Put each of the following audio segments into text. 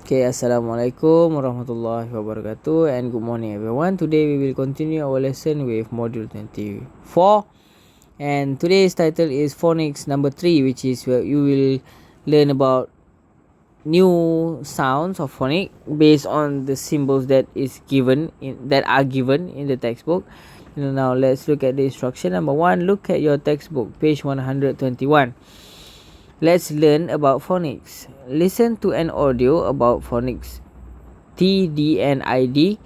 Okay, Assalamualaikum warahmatullahi wabarakatuh and good morning everyone. Today we will continue our lesson with module 24 and today's title is Phonics number 3, which is where you will learn about new sounds of phonic based on the symbols that are given in the textbook. Now let's look at the instruction. Number 1, look at your textbook, page 121. Let's learn about phonics. Listen to an audio about phonics T, D and ID,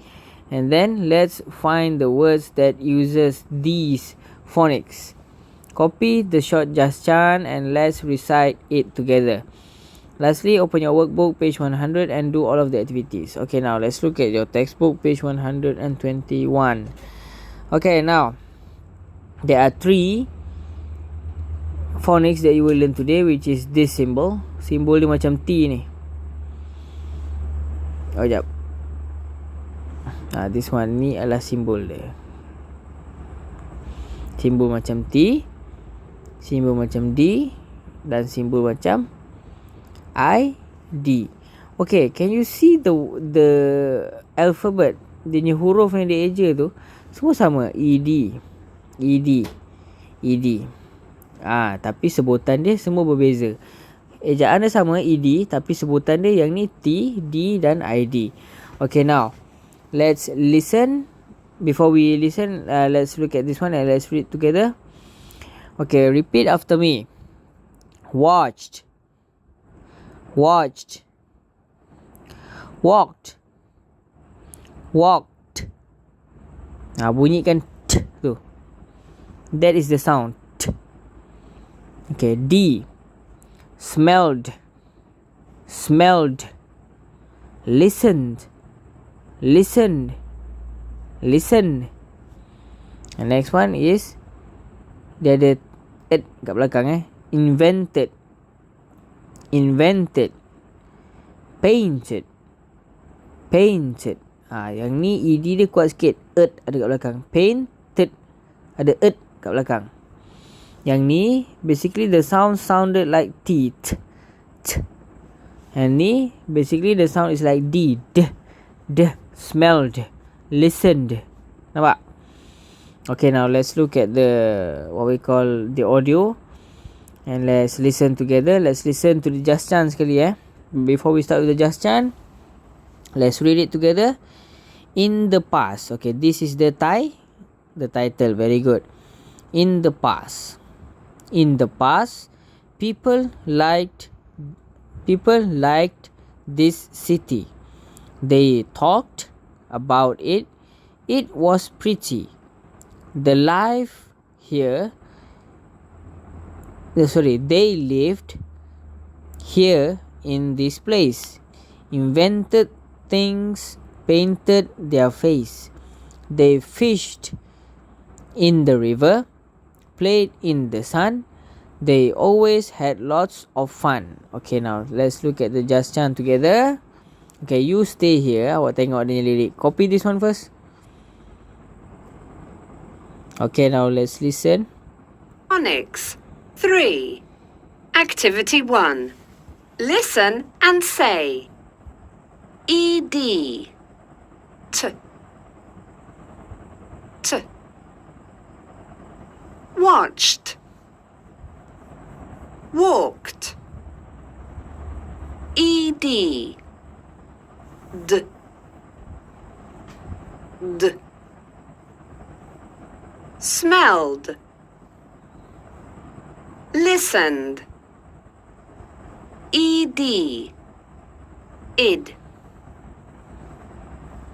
and then let's find the words that uses these phonics. Copy the short Just-chan and let's recite it together. Lastly, open your workbook, page 100 and do all of the activities. Okay, now let's look at your textbook, page 121. Okay, now there are 3 phonics that you will learn today, which is this symbol. Simbol dia macam T ni. Oh, jap. This one ni adalah simbol dia. Simbol macam T, simbol macam D dan simbol macam I, D. Okay, can you see the alphabet? Dia punya huruf yang dia eja tu semua sama. ED, ED, ED. Tapi sebutan dia semua berbeza. Ejaan dia sama ED, tapi sebutan dia yang ni T, D dan ID. Okay, now let's listen. Before we listen, let's look at this one and let's read together. Okay, repeat after me. Watched, watched, walked, walked. Bunyikan T tu. That is the sound. Okay, D. Smelled, smelled. Listened, listened, listened. And next one is dia ada ed kat belakang Invented, invented. Painted, painted. Yang ni ed dia kuat sikit. Ed ada kat belakang. Painted ada ed kat belakang. Yang ni basically the sound sounded like T, t. And ni basically the sound is like D, d. Smelled, listened. Nampak? Okay, now let's look at the what we call the audio and let's listen together. Let's listen to the Just-chan sekali Before we start with the Just-chan, let's read it together. In the past. Okay, this is the title. Very good. In the past. In the past, people liked this city. They talked about it. It was pretty. The life here. They lived here in this place. Invented things, painted their face. They fished in the river, played in the sun. They always had lots of fun. Okay, now let's look at the Just-chan together. Okay, you stay here. Awak tengok dia lirik. Copy this one first. Okay, now let's listen. Phonics 3. Activity 1. Listen and say ED, T, T. Watched, walked, ED, D, D. Smelled, listened, ED, id,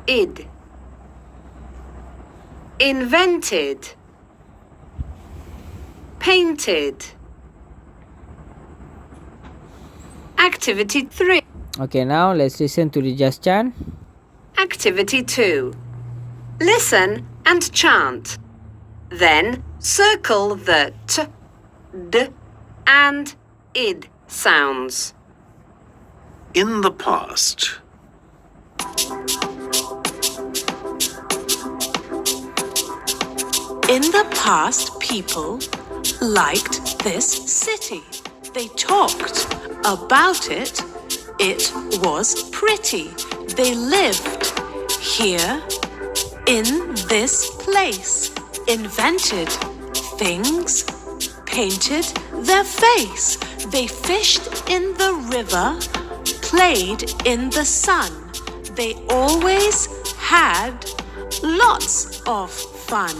id. Invented, painted. Activity 3. Okay, now let's listen to the Just-chan. Activity 2. Listen and chant. Then circle the T, D and id sounds. In the past. In the past, people liked this city. They talked about it. It was pretty. They lived here in this place. Invented things. Painted their face. They fished in the river. Played in the sun. They always had lots of fun.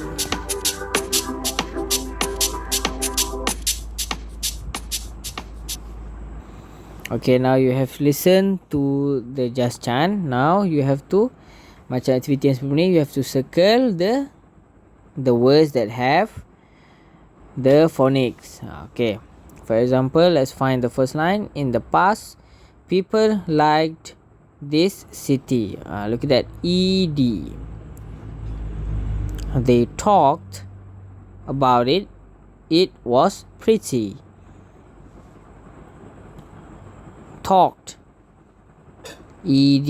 Okay, now you have listened to the just chant. Now you have to, macam aktiviti yang sebelum ni, you have to circle the words that have the phonics. Okay, for example, let's find the first line. In the past, people liked this city. Look at that, ed. They talked about it. It was pretty. Talked, ed.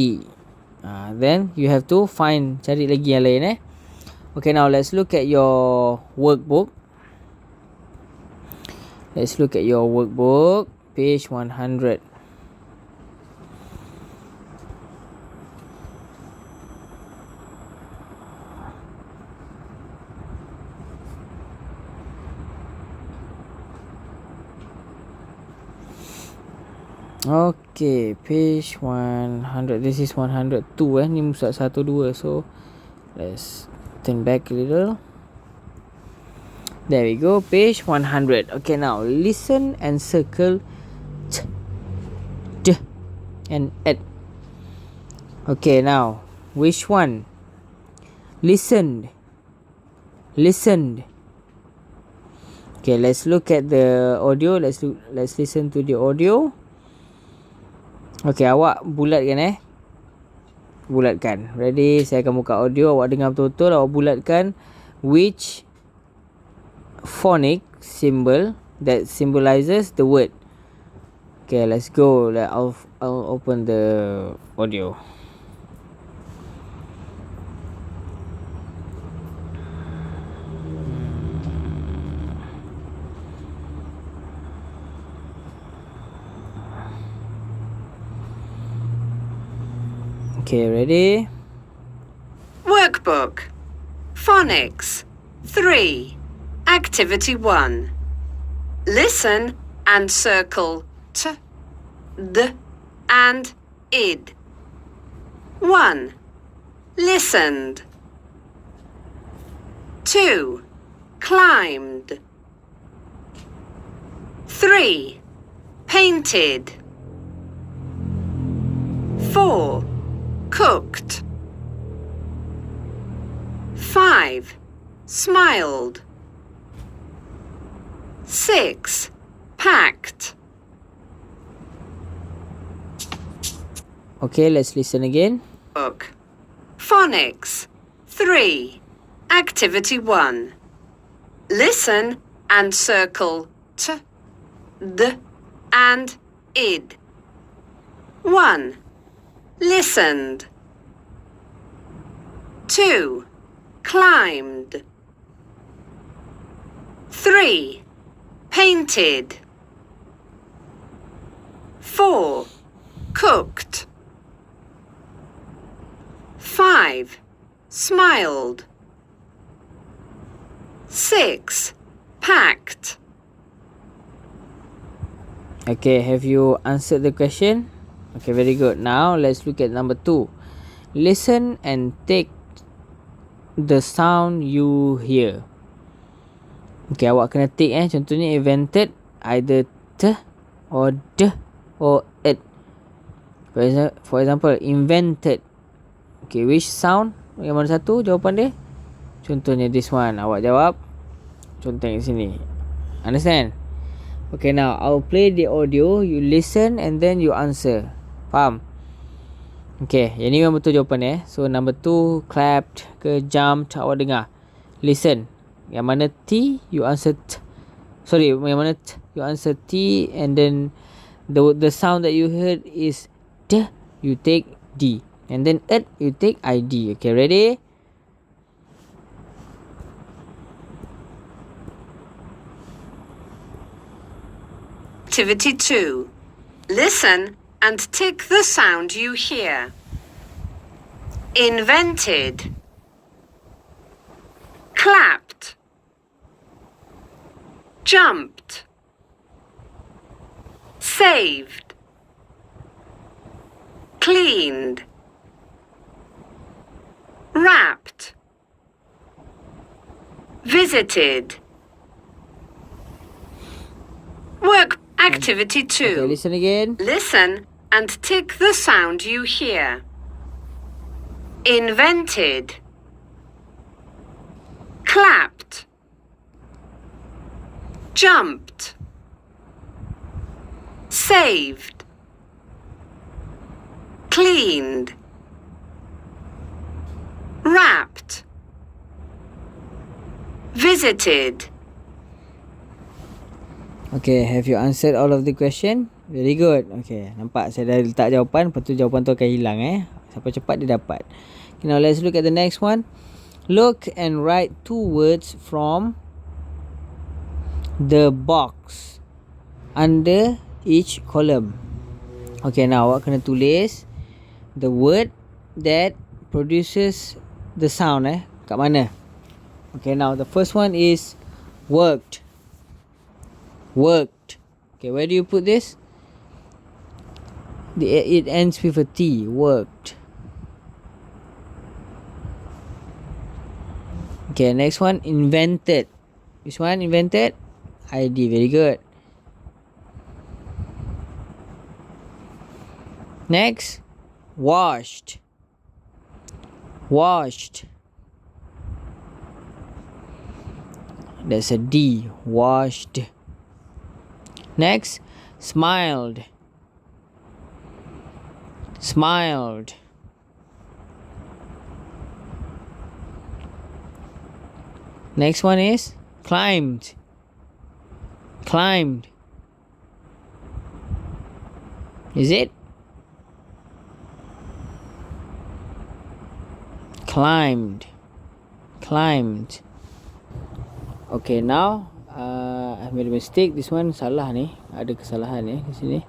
Then you have to find, cari lagi yang lain Okay, now let's look at your workbook. Let's look at your workbook, page 100. Okay, page 100. This is 102 ni musa 1 2. So let's turn back a little. There we go, page 100. Okay, now listen and circle t, d and ed. Okay, now which one? Listened. Okay, let's look at the audio. Let's listen to the audio. Okay, awak bulatkan bulatkan. Ready? Saya akan buka audio. Awak dengar betul-betul. Awak bulatkan which phonic symbol that symbolizes the word. Okay, let's go. I'll open the audio. Okay, ready? Workbook. Phonics. 3. Activity 1. Listen and circle t, d and id. 1. Listened. 2. Climbed. 3. Painted. 4. Cooked. 5. Smiled. 6. Packed. Okay, let's listen again. Book. Phonics. 3. Activity 1. Listen and circle t, d and id. 1. Listened. 2. Climbed. 3. Painted. 4. Cooked. 5. Smiled. 6. Packed. Okay, have you answered the question? Okay, very good. Now let's look at number 2. Listen and take the sound you hear. Okay, awak kena take contohnya invented, either t or d or it. For example, invented. Okay, which sound? Yang mana satu jawapan dia? Contohnya this one. Awak jawab contoh yang sini. Understand? Okay, now I'll play the audio. You listen and then you answer. Faham? Okay, yang ni memang betul jawapan dia. So number 2, clapped ke jumped, awak dengar. Listen. Yang mana T, you answer T. Sorry, yang mana T, you answer T, and then the sound that you heard is D, you take D. And then it, you take ID. Okay, ready? Activity 2. Listen and tick the sound you hear. Invented. Clapped. Jumped. Saved. Cleaned. Wrapped. Visited. Work activity 2. Okay, listen again. Listen and tick the sound you hear. Invented. Clapped. Jumped. Saved. Cleaned. Wrapped. Visited. Okay, have you answered all of the question? Very good. Okay, nampak saya dah letak jawapan, lepas tu jawapan tu akan hilang Siapa cepat dia dapat. Okay, now let's look at the next one. Look and write 2 words from the box under each column. Okay, now awak kena tulis the word that produces the sound kat mana. Okay, now the first one is worked. Worked. Okay, where do you put this? It ends with a T. Worked. Okay, next one, invented. Which one invented? ID. Very good. Next, washed. Washed. That's a D. Washed. Next, smiled. Smiled. Next one is climbed. Climbed. Is it? Climbed. Climbed. Okay, now I made a mistake. This one salah ni. Ada kesalahan di sini.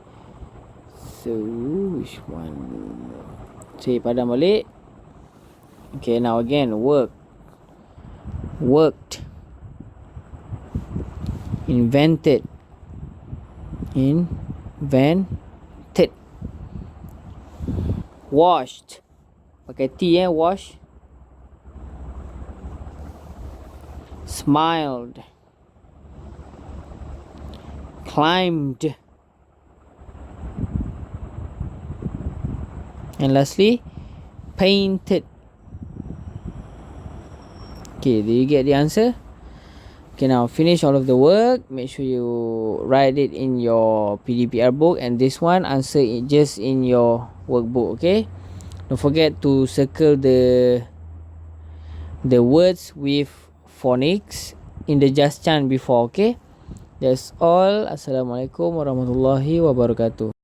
So, which one? Cik padam balik. Okay, now again, work. Worked. Invented. Invented. Washed. Pakai T wash. Smiled. Climbed. And lastly, painted. Okay, did you get the answer? Okay, now finish all of the work. Make sure you write it in your PdPr book, and this one answer it just in your workbook. Okay, don't forget to circle the words with phonics in the just chant before. Okay, that's all. Assalamualaikum warahmatullahi wabarakatuh.